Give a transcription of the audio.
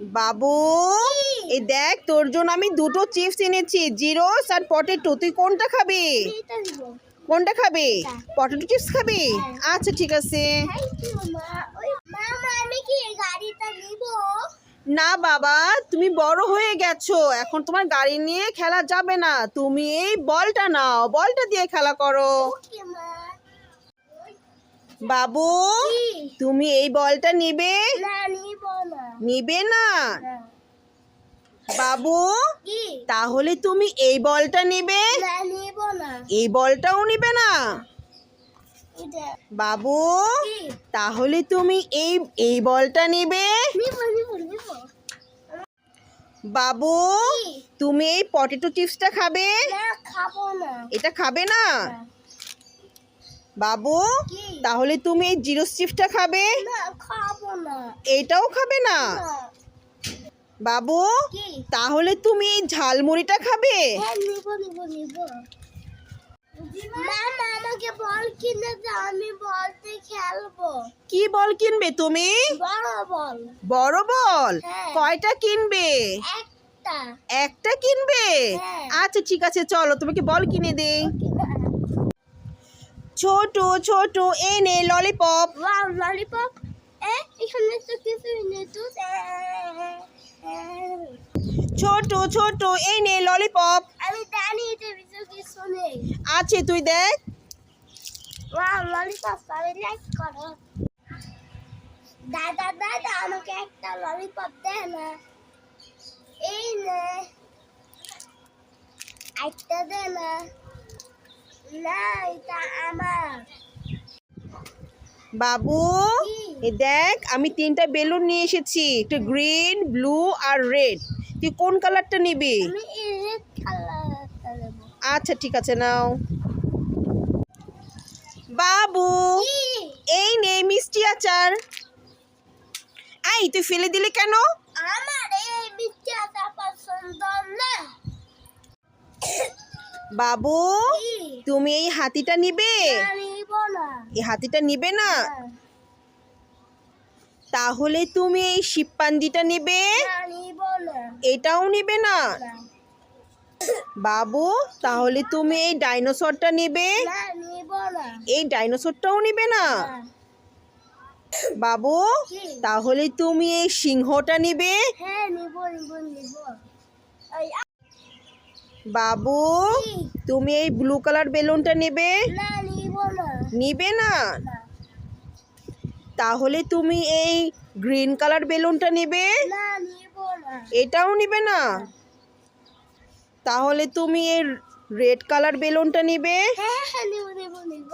বাবু এই দেখ তোর জন্য আমি দুটো চিপস এনেছি, জিরোস আর পটেটো। তুই কোনটা খাবি? কোনটা খাবি? পটেটো চিপস খাবি? আচ্ছা ঠিক আছে। না বাবা, তুমি বড় হয়ে গেছো, এখন তোমার গাড়ি নিয়ে খেলা যাবে না। তুমি এই বলটা নাও, বলটা দিয়ে খেলা করো। বাবু তুমি এই বলটা নিবে? নিবে না? বাবু তাহলে তুমি এই বলটা নিবে? এই বলটাও নিবে না? বাবু তাহলে তুমি এই এই বলটা নিবে? বাবু তুমি এই পটেটো চিপসটা খাবে? এটা খাবে না? বাবু তাহলে তুমি এই জিরোস চিপসটা খাবে? এটাও খাবে না? বাবু তাহলে তুমি এই ঝালমুড়িটা খাবে? কি বল কিনবে তুমি? বড় বল? কয়টা কিনবে? একটা কিনবে? আচ্ছা ঠিক আছে, চলো তোমাকে বল কিনে দেই। ছোট ছোট এই নে ললিপপ। ললিপপ এখানে তো কিছু নেই তো। ছোট ছোট এই নে ললিপপ। আমি জানি এটার ভিতরে কিছু নেই। আছে তুই দেখ। ললিপপ আমি লাইক করো। দাদা দাদা আমাকে একটা ললিপপ দে না। এই নে একটা দে না। না এটা আমার। বাবু এই দেখ আমি তিনটা বেলুন নিয়ে এসেছি, একটা গ্রিন, ব্লু আর রেড। তুই কোন কালারটা নিবি? আমি এই রেড কালারটা নেব। আচ্ছা ঠিক আছে নাও। বাবু এই নে মিষ্টি আচার। আই তুই ফেলে দিলি কেন? আমার এই মিষ্টি আচার পছন্দ না। বাবু তুমি এই হাতিটা নিবে? নিব না। এই হাতিটা নিবে না? তাহলে তুমি এই শিবপাঞ্জিটা নিবে? নিব না। এটাও নিবে না? বাবু তাহলে তুমি এই ডাইনোসরটা নিবে? নিব না। এই ডাইনোসরটাও নিবে না? বাবু তাহলে তুমি এই সিংহটা নিবে? হ্যাঁ নিব নিব নিব। বাবু তুমি এই ব্লু কালার বেলুনটা নেবে? না নিব না। নিবে না? তাহলে তুমি এই গ্রিন কালার বেলুনটা নেবে? না নিব না। এটাও নিবে না? তাহলে তুমি এই রেড কালার বেলুনটা নেবে? হ্যাঁ হ্যাঁ নিব নিব নিব।